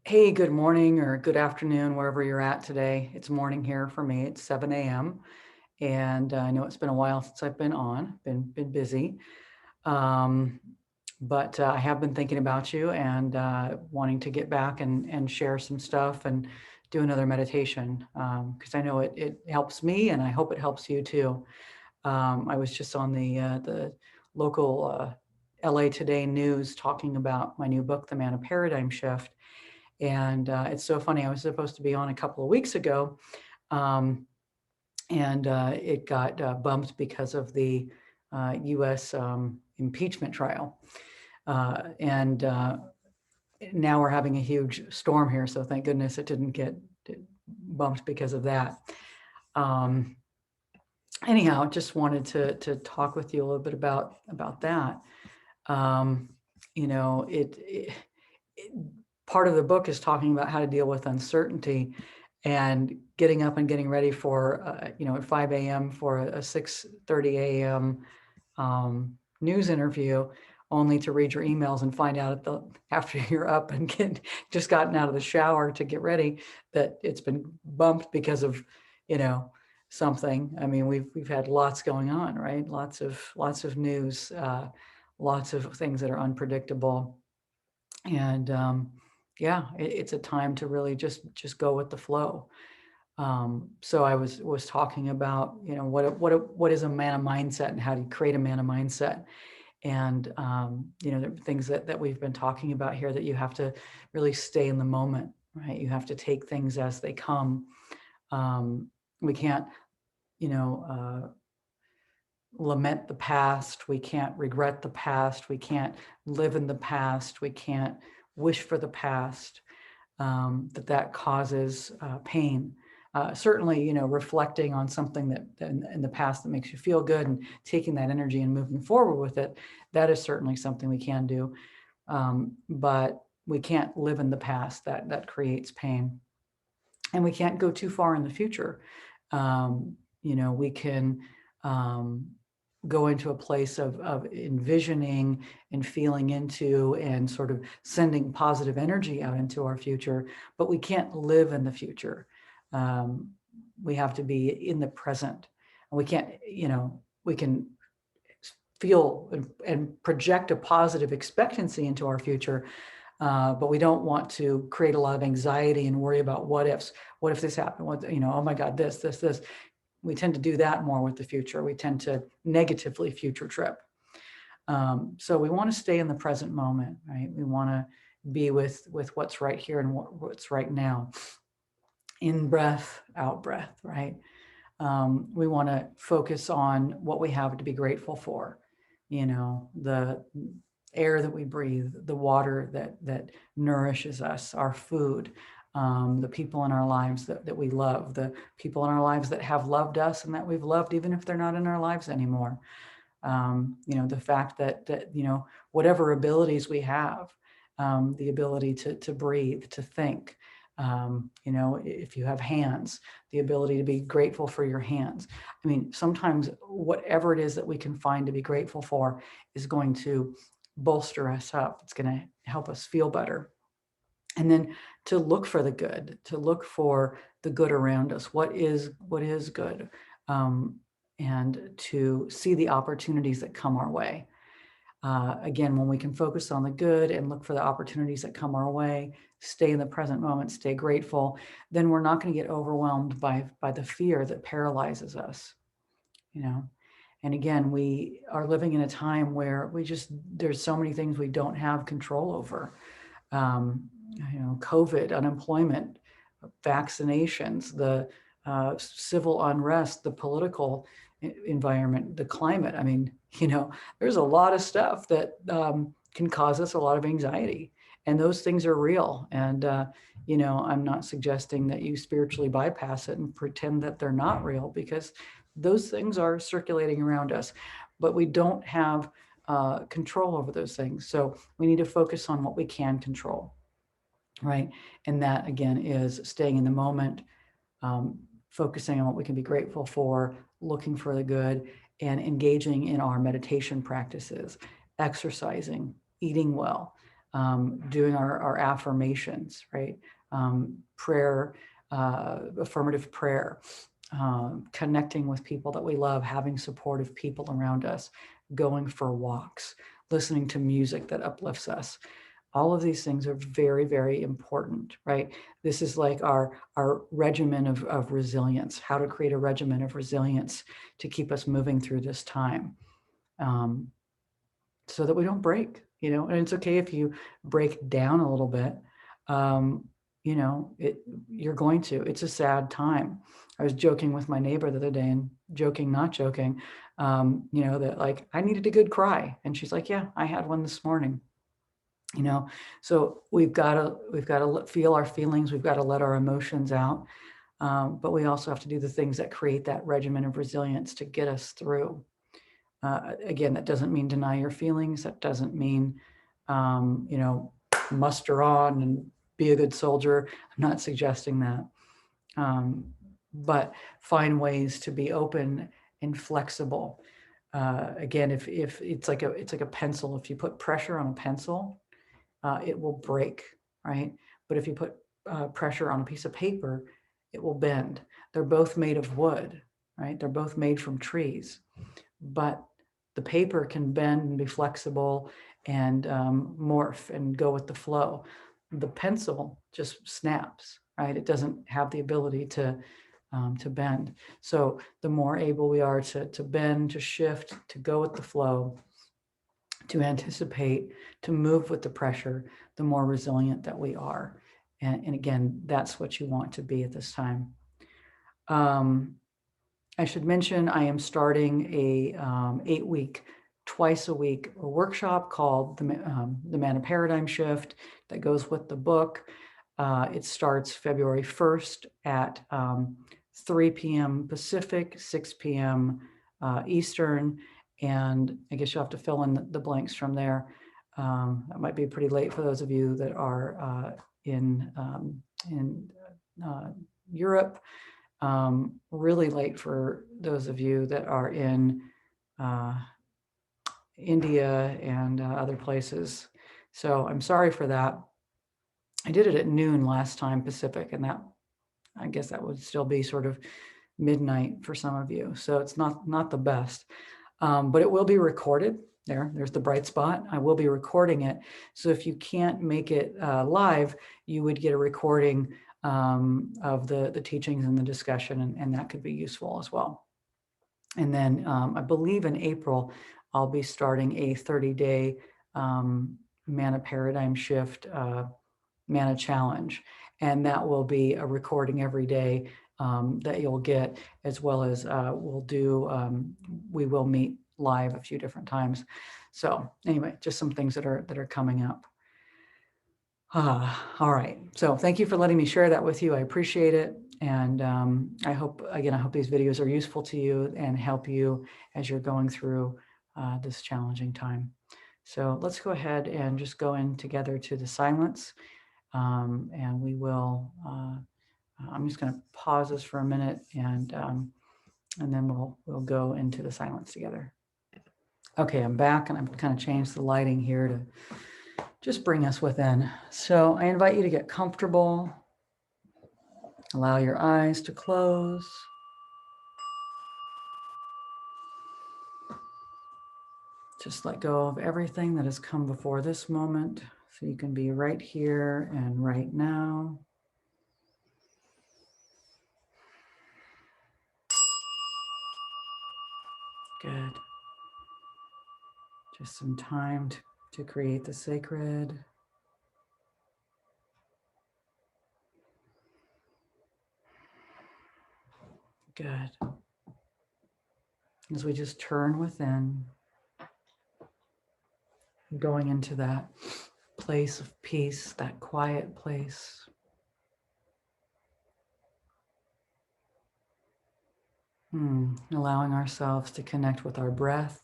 Hey, good morning or good afternoon, wherever you're at today. It's morning here for me. It's 7 a.m. And I know it's been a while since I've been on, been busy. Um, but I have been thinking about you and wanting to get back and share some stuff and do another meditation because I know it helps me and I hope it helps you too. I was just on the local LA Today news talking about my new book, The Man of Paradigm Shift. And it's so funny. I was supposed to be on a couple of weeks ago, um, and it got bumped because of the U.S. Impeachment trial. And now we're having a huge storm here. So thank goodness it didn't get bumped because of that. Um, Anyhow, just wanted to talk with you a little bit about that. Um, you know, it part of the book is talking about how to deal with uncertainty and getting up and getting ready for, at 5 a.m. for a 6:30 a.m. News interview, only to read your emails and find out after you're up and just gotten out of the shower to get ready that it's been bumped because of, you know, something. I mean, we've had lots going on, right? Lots of news, lots of things that are unpredictable. And yeah, it's a time to really just go with the flow. So I was talking about, what is a man of mindset and how do you create a man of mindset? And there are things that we've been talking about here, that you have to really stay in the moment, right? You have to take things as they come. We can't, you know, lament the past. We can't regret the past. We can't live in the past. We can't wish for the past. That causes pain. Certainly, reflecting on something that in the past that makes you feel good and taking that energy and moving forward with it, that is certainly something we can do. But we can't live in the past. That creates pain. And we can't go too far in the future. We can go into a place of envisioning and feeling into and sort of sending positive energy out into our future, but we can't live in the future. We have to be in the present. And we can't, we can feel and project a positive expectancy into our future, but we don't want to create a lot of anxiety and worry about what ifs. What if this happened? Oh my God, this. We tend to do that more with the future. We tend to negatively future trip. So we want to stay in the present moment, right? We want to be with what's right here and what's right now. In breath, out breath, right? We want to focus on what we have to be grateful for. The air that we breathe, the water that nourishes us, our food, the people in our lives that we love, the people in our lives that have loved us and that we've loved, even if they're not in our lives anymore. The fact that whatever abilities we have, the ability to breathe, to think, if you have hands, the ability to be grateful for your hands. I mean, sometimes whatever it is that we can find to be grateful for is going to bolster us up. It's going to help us feel better. And then to look for the good, to look for the good around us. What is good? And to see the opportunities that come our way. Again, when we can focus on the good and look for the opportunities that come our way, stay in the present moment, stay grateful, then we're not going to get overwhelmed by the fear that paralyzes us. And again, we are living in a time where there's so many things we don't have control over. COVID, unemployment, vaccinations, the civil unrest, the political environment, the climate. I mean, there's a lot of stuff that can cause us a lot of anxiety, and those things are real. And I'm not suggesting that you spiritually bypass it and pretend that they're not real, because those things are circulating around us, but we don't have control over those things. So we need to focus on what we can control, right? And that, again, is staying in the moment, focusing on what we can be grateful for, looking for the good, and engaging in our meditation practices, exercising, eating well, doing our affirmations, right? Prayer, affirmative prayer, connecting with people that we love, having supportive people around us, going for walks, listening to music that uplifts us. All of these things are very, very important, right? This is like our regimen of resilience, how to create a regimen of resilience to keep us moving through this time, so that we don't break, and it's okay if you break down a little bit. You're going to, it's a sad time. I was joking with my neighbor the other day, and joking, not joking, that like I needed a good cry. And she's like, yeah, I had one this morning. So we've got to feel our feelings. We've got to let our emotions out. But we also have to do the things that create that regimen of resilience to get us through. Again, that doesn't mean deny your feelings. That doesn't mean, muster on and be a good soldier. I'm not suggesting that. But find ways to be open and flexible. Again, if it's like a pencil, if you put pressure on a pencil, it will break, right? But if you put pressure on a piece of paper, it will bend. They're both made of wood, right? They're both made from trees, but the paper can bend and be flexible and morph and go with the flow. The pencil just snaps, right? It doesn't have the ability to bend. So the more able we are to bend, to shift, to go with the flow, to anticipate, to move with the pressure, the more resilient that we are. And again, that's what you want to be at this time. I should mention I am starting a 8-week, twice a week workshop called the Themannaparadigmshift that goes with the book. It starts February 1st at 3 p.m. Pacific, 6 p.m. Eastern, and I guess you'll have to fill in the blanks from there. That might be pretty late for those of you that are in Europe. Really late for those of you that are in India and other places. So I'm sorry for that. I did it at noon last time Pacific, and I guess that would still be sort of midnight for some of you. So it's not the best, but it will be recorded. There's the bright spot. I will be recording it. So if you can't make it live, you would get a recording of the teachings and the discussion, and that could be useful as well. And then I believe in April, I'll be starting a 30-day Mana Paradigm Shift Mana Challenge. And that will be a recording every day that you'll get, as well as we will meet live a few different times. So anyway, just some things that are coming up. All right. So thank you for letting me share that with you. I appreciate it. And I hope these videos are useful to you and help you as you're going through this challenging time. So let's go ahead and just go in together to the silence. And we will, I'm just going to pause this for a minute, and then we'll go into the silence together. Okay, I'm back, and I've kind of changed the lighting here to just bring us within. So I invite you to get comfortable. Allow your eyes to close. Just let go of everything that has come before this moment, so you can be right here and right now. Good. Just some time to create the sacred. Good. As we just turn within, going into that place of peace, that quiet place. Allowing ourselves to connect with our breath.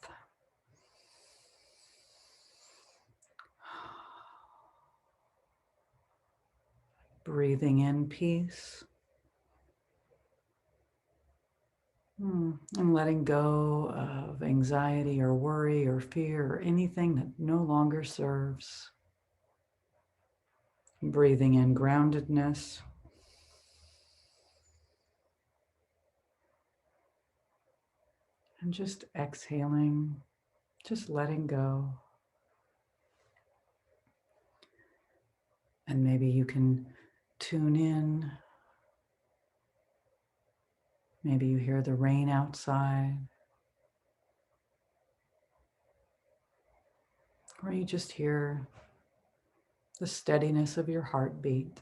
Breathing in peace. And letting go of anxiety or worry or fear or anything that no longer serves. Breathing in groundedness. And just exhaling, just letting go. And maybe you can tune in. Maybe you hear the rain outside. Or you just hear the steadiness of your heartbeat,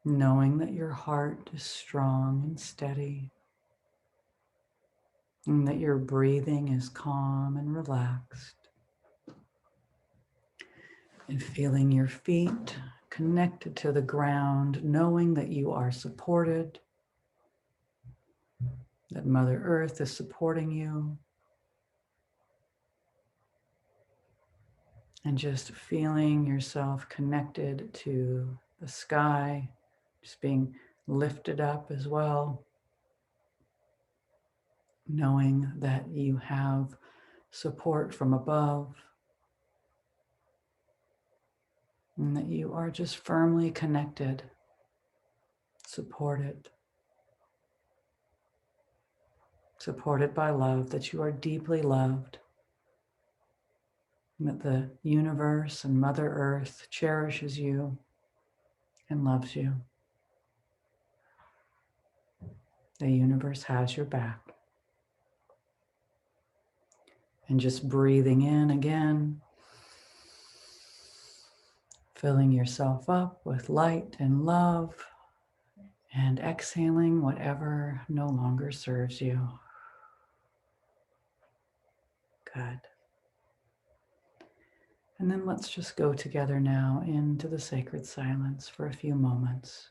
knowing that your heart is strong and steady, and that your breathing is calm and relaxed. And feeling your feet connected to the ground, knowing that you are supported, that Mother Earth is supporting you. And just feeling yourself connected to the sky, just being lifted up as well, knowing that you have support from above, and that you are just firmly connected, supported by love, that you are deeply loved, and that the universe and Mother Earth cherishes you and loves you. The universe has your back. And just breathing in again, filling yourself up with light and love, and exhaling whatever no longer serves you. Good. And then let's just go together now into the sacred silence for a few moments.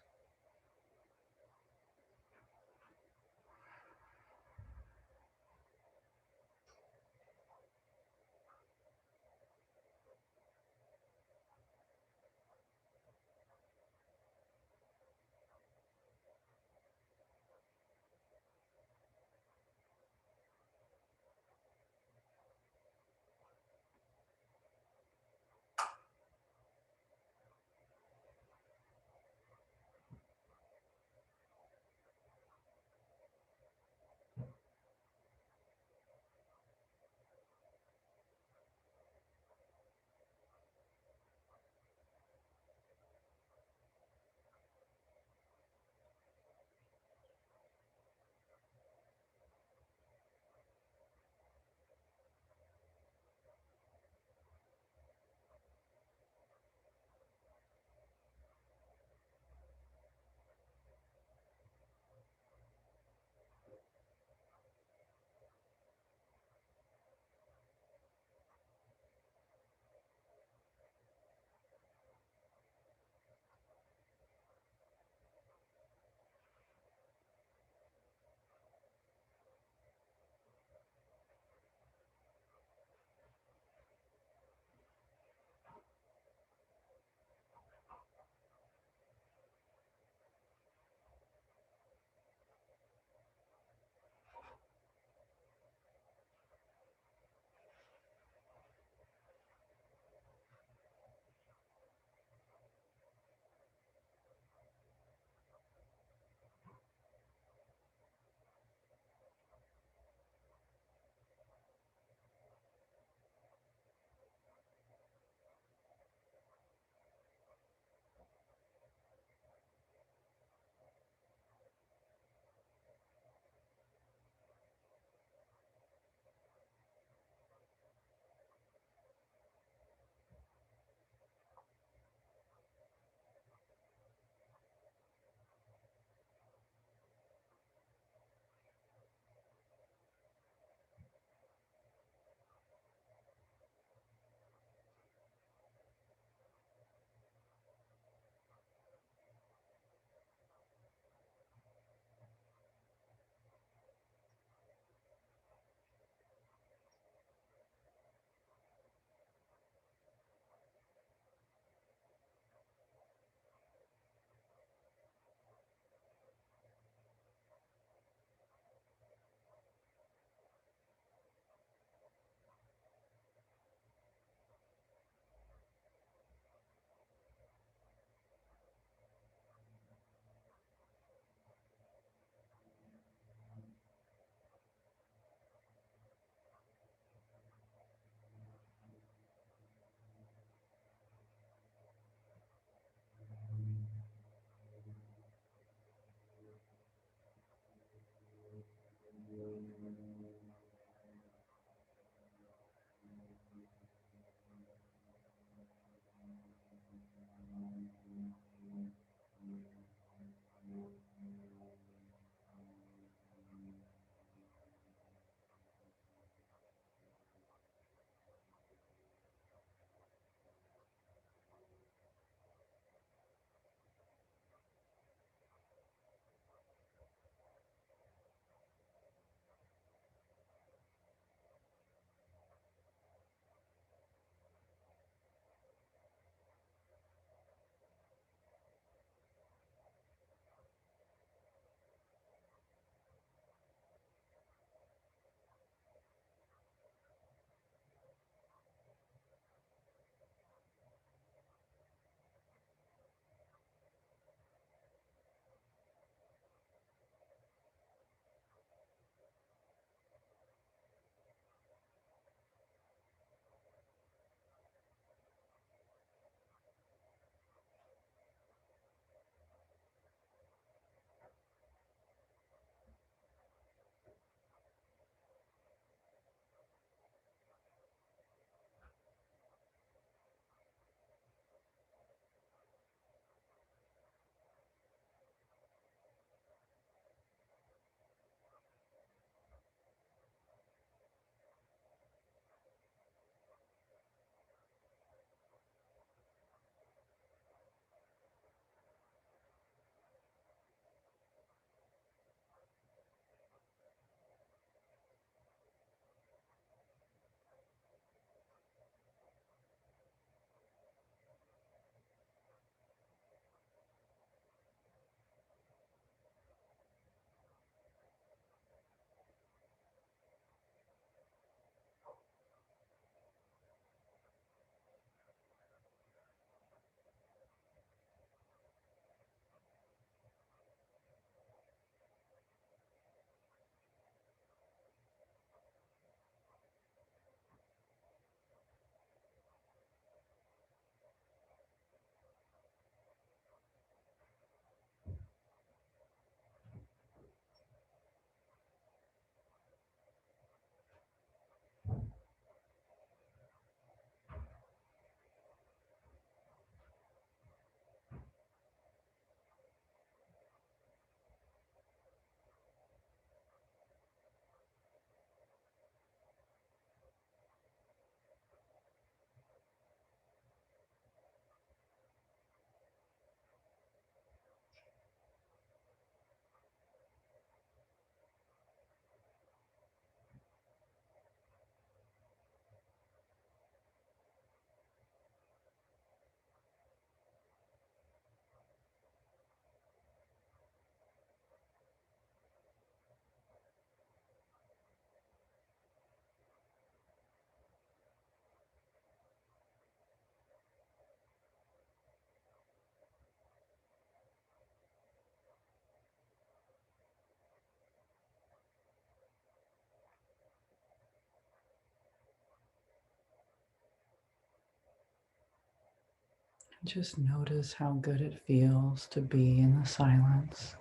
Just notice how good it feels to be in the silence.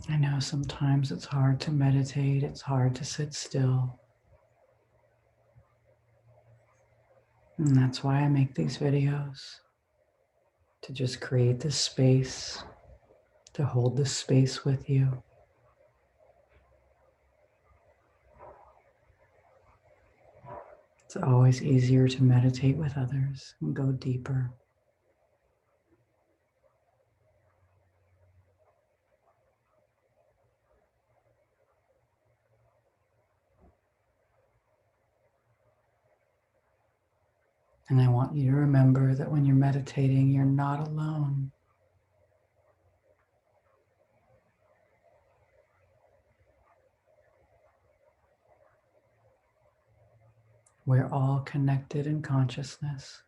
I know sometimes it's hard to meditate, it's hard to sit still. And that's why I make these videos, to just create this space, to hold this space with you. It's always easier to meditate with others and go deeper. And I want you to remember that when you're meditating, you're not alone. We're all connected in consciousness.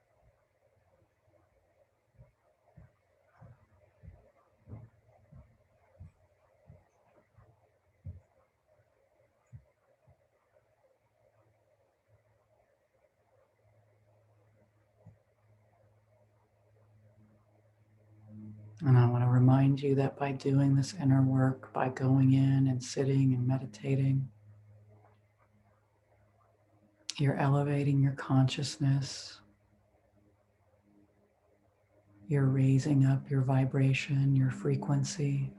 And I want to remind you that by doing this inner work, by going in and sitting and meditating, you're elevating your consciousness. You're raising up your vibration, your frequency.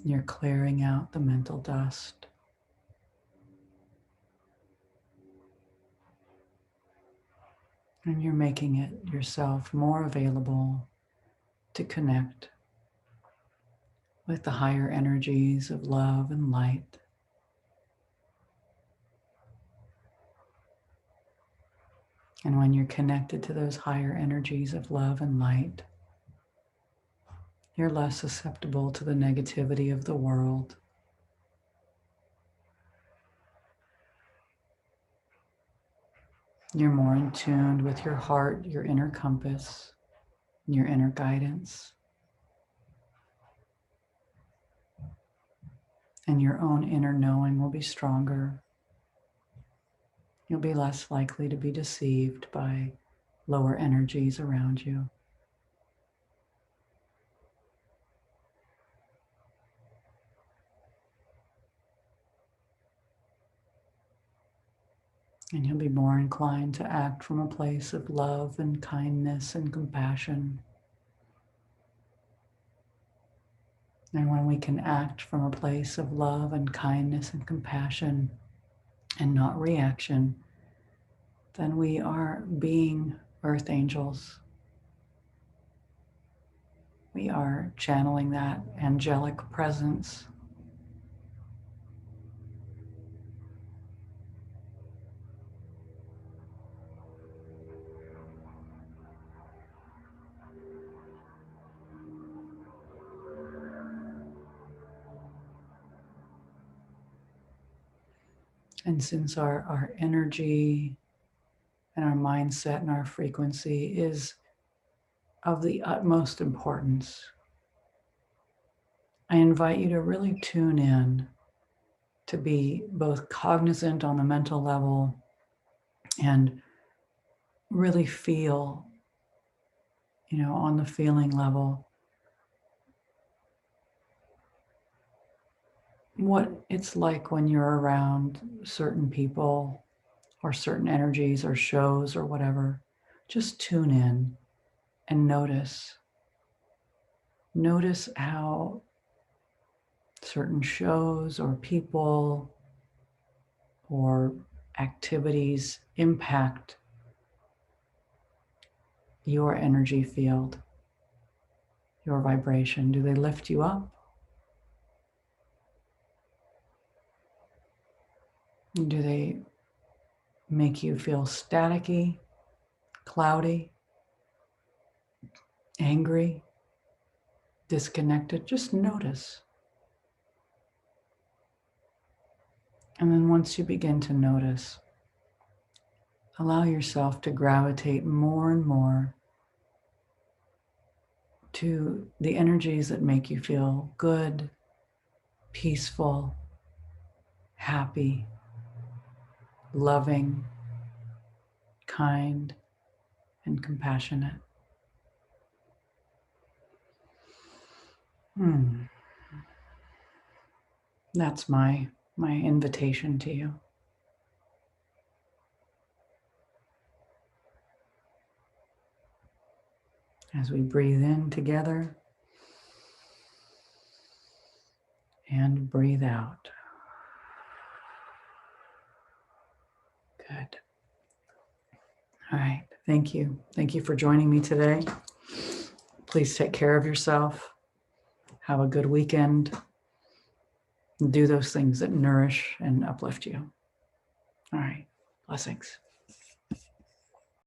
You're clearing out the mental dust. And you're making it yourself more available to connect with the higher energies of love and light. And when you're connected to those higher energies of love and light, you're less susceptible to the negativity of the world. You're more in tune with your heart, your inner compass, your inner guidance, and your own inner knowing will be stronger. You'll be less likely to be deceived by lower energies around you. And you'll be more inclined to act from a place of love and kindness and compassion. And when we can act from a place of love and kindness and compassion and not reaction, then we are being earth angels. We are channeling that angelic presence. And since our energy and our mindset and our frequency is of the utmost importance, I invite you to really tune in, to be both cognizant on the mental level and really feel, on the feeling level, what it's like when you're around certain people or certain energies or shows or whatever. Just tune in and notice. Notice how certain shows or people or activities impact your energy field, your vibration. Do they lift you up? Do they make you feel staticky, cloudy, angry, disconnected? Just notice. And then once you begin to notice, allow yourself to gravitate more and more to the energies that make you feel good, peaceful, happy, loving, kind, and compassionate. That's my invitation to you. As we breathe in together and breathe out. Good. All right. Thank you. Thank you for joining me today. Please take care of yourself. Have a good weekend. Do those things that nourish and uplift you. All right. Blessings.